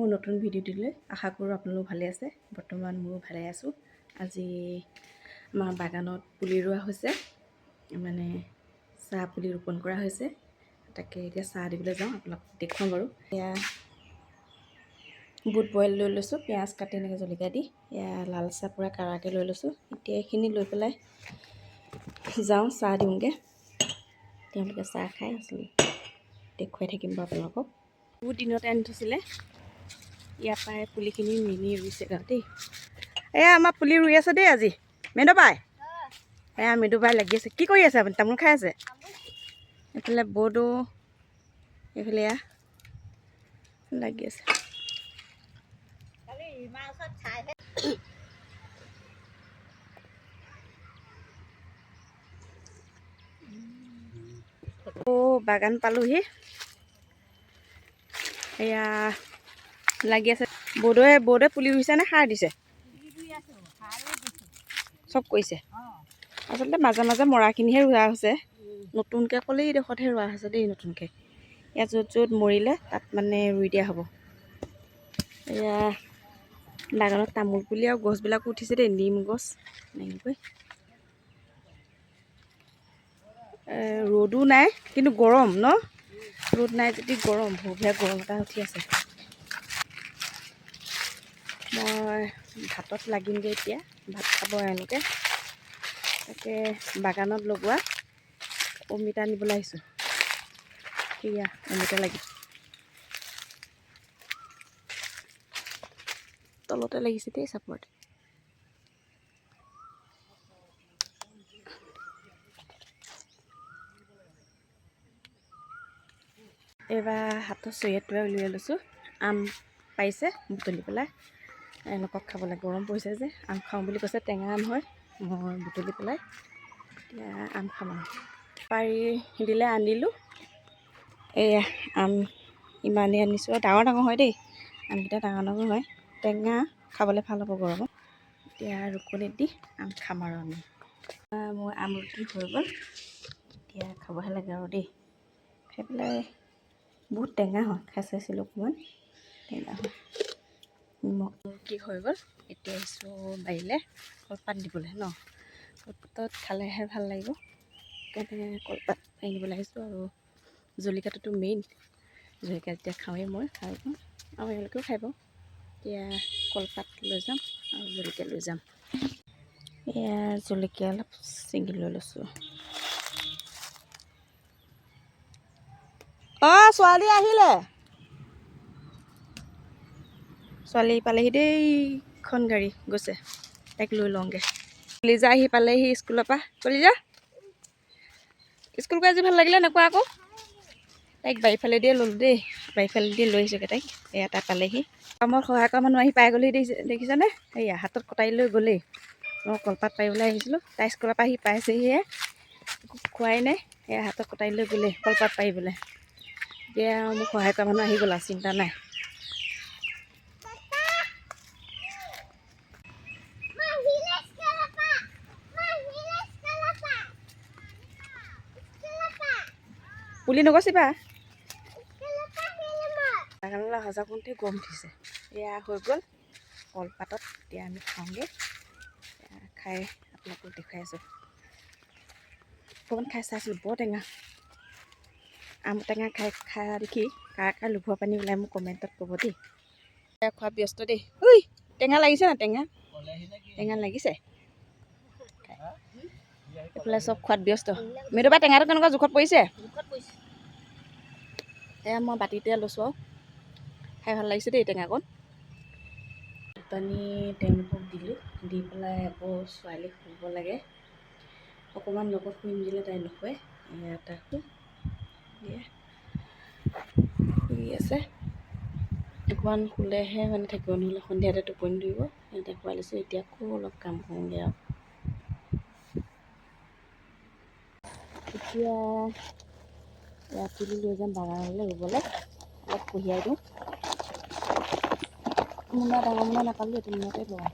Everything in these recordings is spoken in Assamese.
মোৰ নতুন ভিডিঅ'টোলৈ আশা কৰোঁ আপোনালোক ভালে আছে। বৰ্তমান ময়ো ভালে আছোঁ। আজি আমাৰ বাগানত পুলি ৰোৱা হৈছে, মানে চাহ পুলি ৰোপণ কৰা হৈছে। তাকে এতিয়া চাহ দিবলৈ যাওঁ, আপোনালোকক দেখুৱাম বাৰু। এয়া বুট বইল লৈ লৈছোঁ, পিঁয়াজ কাটি এনেকৈ জলকীয়া দি। এয়া লাল চাহ পূৰা কাৰাকৈ লৈ লৈছোঁ। এতিয়া এইখিনি লৈ পেলাই যাওঁ চাহ দিওঁগৈ। তেওঁলোকে চাহ খাই আছিলোঁ, দেখুৱাই থাকিম বাৰু আপোনালোকক। বহুত দিনতে আনি থৈছিলে, ইয়াৰ পৰাই পুলিখিনি মিনি ৰুইছে আৰু দেই। এয়া আমাৰ পুলি ৰুই আছে দেই আজি। মেদবাই এয়া মেদবাই লাগি আছে। কি কৰি আছে আপুনি? তামোল খাই আছে? এইফালে বৰ্ডো, এইফালে এয়া লাগি আছে। বাগান পালোহি, এয়া লাগি আছে। বৰ্ডে পুলি ৰুইছে নে সাৰ দিছে? চব কৰিছে। আচলতে মাজে মাজে মৰাখিনিহে ৰোৱা হৈছে, নতুনকৈ ক'লেই এইডোখৰতহে ৰোৱা হৈছে দেই। নতুনকৈ ইয়াত য'ত য'ত মৰিলে তাত মানে ৰুই দিয়া হ'ব। এয়া বাগানত তামোল পুলি আৰু গছবিলাকো উঠিছে দেই, নিম গছ এনেকৈ। ৰ'দো নাই কিন্তু গৰম ন? ৰ'দ নাই যদি গৰম, ভুভীয়া গৰম এটা উঠি আছে। মই ভাতত লাগিমগৈ এতিয়া, ভাত খাব এওঁলোকে। তাকে বাগানত লগোৱা অমিতা নিবলৈ আহিছোঁ। সেয়া অমিতা লাগি তলতে লাগিছে দেই চাপৰতে। এইবাৰ হাতৰ চৰিয়াটোৱে উলিয়াই লৈছোঁ। আম পাৰিছে বুটলি পেলাই এওঁলোকক খাবলৈ। গৰম পৰিছে যে আম খাওঁ বুলি কৈছে, টেঙা আম হয়। মই বুটলি পেলাই এতিয়া আম খাম আৰু। পাৰি দিলে আনিলোঁ। এয়া আম ইমানেই আনিছোঁ, আৰু ডাঙৰ ডাঙৰ হয় দেই আমকেইটা, ডাঙৰ ডাঙৰ হয়। টেঙা, খাবলৈ ভাল হ'ব গৰমত। এতিয়া ৰুকনিত দি আম খাম আৰু আমি। মোৰ আম ৰুকি হৈ গ'ল, এতিয়া খাবহে লাগে আৰু দেই। খাই পেলাই বহুত টেঙা হয়, খাই চাইছিলোঁ অকণমান টেঙা হয়। নিমখ কি হৈ গ'ল। এতিয়া আহিছোঁ বাৰীলৈ কলপাত দিবলৈ ন। কলপাতত খালেহে ভাল লাগিব, সেইকাৰণে কলপাত পাৰি নিবলৈ আহিছোঁ। আৰু জলকীয়াটোতো মেইন, জলকীয়া যেতিয়া খাওঁৱেই মই ভাল পাওঁ, আৰু এওঁলোকেও খাই পাওঁ। এতিয়া কলপাত লৈ যাম আৰু জলকীয়া লৈ যাম। এয়া জলকীয়া অলপ ছিঙি লৈ লৈছোঁ। অঁ, ছোৱালী আহিলে। ছোৱালী পালেহি দেই, ইখন গাড়ী গৈছে, তাইক লৈ লওঁগৈ। কলিজা আহি পালেহি স্কুলৰ পৰা। কলিজা স্কুল গৈ আজি ভাল লাগিলে নকোৱা আকৌ? তাইক বাৰীফালে দিয়ে ল'লোঁ দেই, বাৰীফালে দিয়ে লৈ আহিছোঁগৈ তাইক। এয়া তাই পালেহি। কামত সহায় কৰা মানুহ আহি পাই গ'লেহি দেখিছেনে? এইয়া হাতত কটাৰী লৈ গ'লেই। মই কলপাত পাৰিবলৈ আহিছিলোঁ, তাই স্কুলৰ পৰা আহি পাইছেহিহে, একো খোৱাই নাই। এয়া হাতত কটাৰী লৈ গ'লেই কলপাত পাৰিবলৈ। এতিয়া মোক সহায় কৰা মানুহ আহি গ'ল আৰু, চিন্তা নাই। পুলি নগচিবা। বাগানলৈ সজা কৰোঁতে গৰম উঠিছে। এয়া হৈ গ'ল কলপাতত, এতিয়া আমি খাওঁগৈ। খাই আপোনালোকক দেখুৱাই আছোঁ। অকণমান খাই চাইছিলোঁ, বৰ টেঙা। আম টেঙা খাই দেখি কাৰ কাৰ লোভৰ পানী ওলাই মোক কমেণ্টত ক'ব দেই। খোৱা ব্যস্ত দেই। ঐ টেঙা লাগিছে না? টেঙা লাগিছে। এইফালে চব খোৱাত ব্যস্ত। মেদুবা টেঙাটো কেনেকুৱা জোখত পৰিছে? এয়া মই বাতিতে লৈছোঁ আৰু খাই ভাল লাগিছে দেই টেঙাকণ। পানী তেওঁলোকক দিলোঁ, দি পেলাই আকৌ ছোৱালীক শুব লাগে। অকণমান লগত শুই নিদিলে তাই নুশুৱে। এয়া তাকো শুই আছে। অকণমান শুলেহে মানে থাকিব, নহ'লে সন্ধিয়াতে টোপনি ধৰিব। সিহঁতে শুৱাই লৈছোঁ, এতিয়া আকৌ অলপ কাম কৰোঁগৈ আৰু। এতিয়া পুলি লৈ যাম বাগানলৈ ৰুবলৈ, অলপ কঢ়িয়াই দিওঁ। মোনা ডাঙৰ মোনা নাপালোঁ, এইটো মোনাতে লগাম।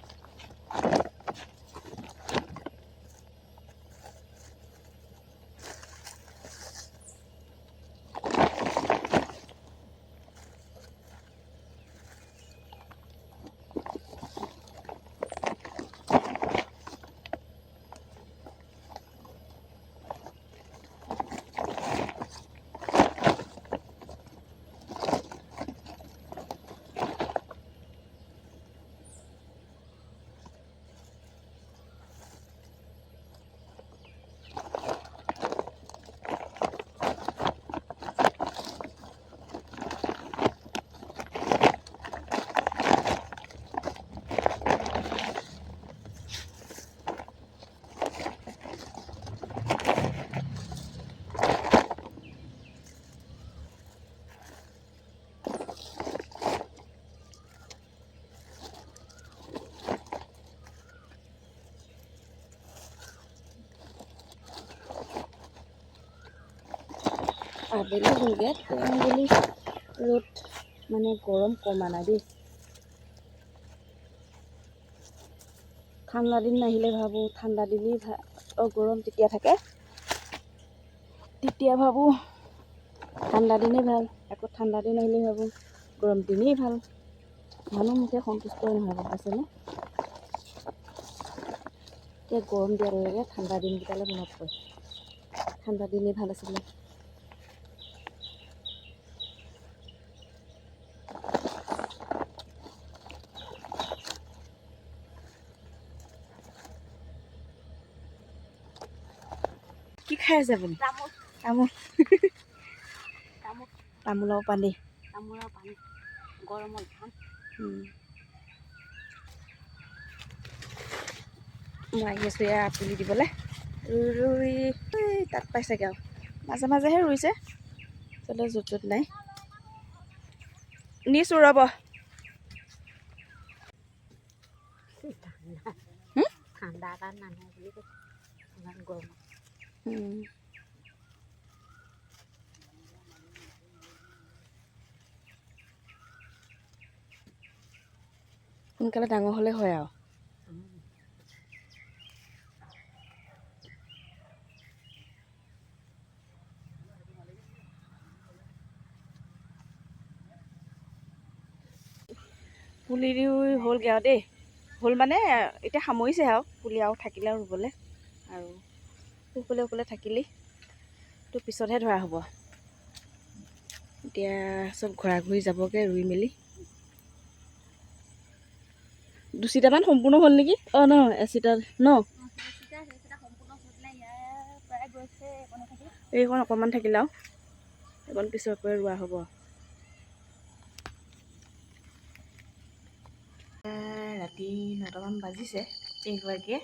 আবেলি হ'লগৈ তেওঁ বুলি ৰ'দ মানে গৰম কমা নাই দেই। ঠাণ্ডা দিন নাহিলে ভাবোঁ ঠাণ্ডা দিনেই গৰম তেতিয়া থাকে, তেতিয়া ভাবোঁ ঠাণ্ডা দিনেই ভাল, আকৌ ঠাণ্ডা দিন আহিলে ভাবোঁ গৰম দিনেই ভাল। মানুহ মুঠে সন্তুষ্টই নহয়, গম পাইছেনে? এতিয়া গৰম দিয়াৰ লগে ঠাণ্ডা দিনকেইটালৈ মনত পৰে, ঠাণ্ডা দিনেই ভাল আছিলে। কি খাই আছে আপুনি? তামোল। তামোলৰ পানী। গৰমত ধান। মই আহি আছোঁ এয়া পুলি দিবলৈ। ৰুই তাত পাইছেগৈ আৰু মাজে মাজেহে ৰুইছে, আচলতে য'ত য'ত নাই। নিছোঁ ৰ'ব। ঠাণ্ডা এটা নাহে বুলি কৈছে, ইমান গৰমত। সোনকালে ডাঙৰ হ'লে হয় আৰু। পুলি ৰুই হ'লগৈ আৰু দেই, হ'ল মানে এতিয়া সামৰিছে আৰু পুলি আৰু থাকিলে আৰু ৰুবলৈ, আৰু শুকলে থাকিলেই তো পিছতহে ধৰা হ'ব। এতিয়া চব ঘৰা ঘূৰি যাবগৈ ৰুই মেলি। 2চিটামান সম্পূৰ্ণ হ'ল নেকি? অঁ ন এচিটা ন, এইকণ অকণমান থাকিলে আৰু এইকণ পিছৰ পৰা ৰোৱা হ'ব। ৰাতি 9টামান বাজিছে, এইগৰাকীয়ে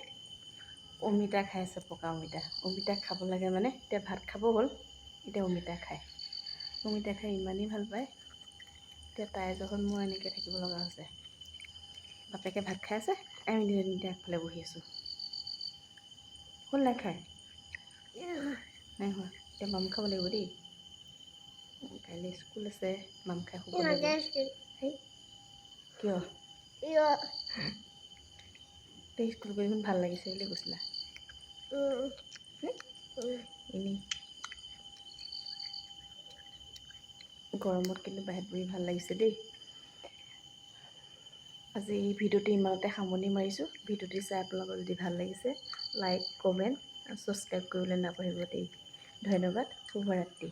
অমিতা খাই আছে, পকা অমিতা। অমিতা খাব লাগে মানে, এতিয়া ভাত খাব হ'ল, এতিয়া অমিতা খায়। অমিতা খাই ইমানেই ভাল পায়, এতিয়া তাইৰ জহত মই এনেকৈ থাকিব লগা হৈছে। বাপেকে ভাত খাই আছে, আমি দুজনী আগফালে বহি আছোঁ। হ'ল নাই খাই? নাই হোৱা। এতিয়া মাম খাব লাগিব দেই, কাইলৈ স্কুল আছে, মাম খাই শুব লাগিব। কিয়? তই স্কুল গৈ ইমান ভাল লাগিছে বুলি কৈছিলা। এনেই গৰমত কিন্তু বাহিৰত বহি ভাল লাগিছে দেই। আজি এই ভিডিঅ'টো ইমানতে সামৰণি মাৰিছোঁ। ভিডিঅ'টো চাই আপোনালোকৰ যদি ভাল লাগিছে, লাইক, কমেণ্ট আৰু ছাবস্ক্ৰাইব কৰিবলৈ নাপাহৰিব দেই। ধন্যবাদ, শুভৰাত্ৰি।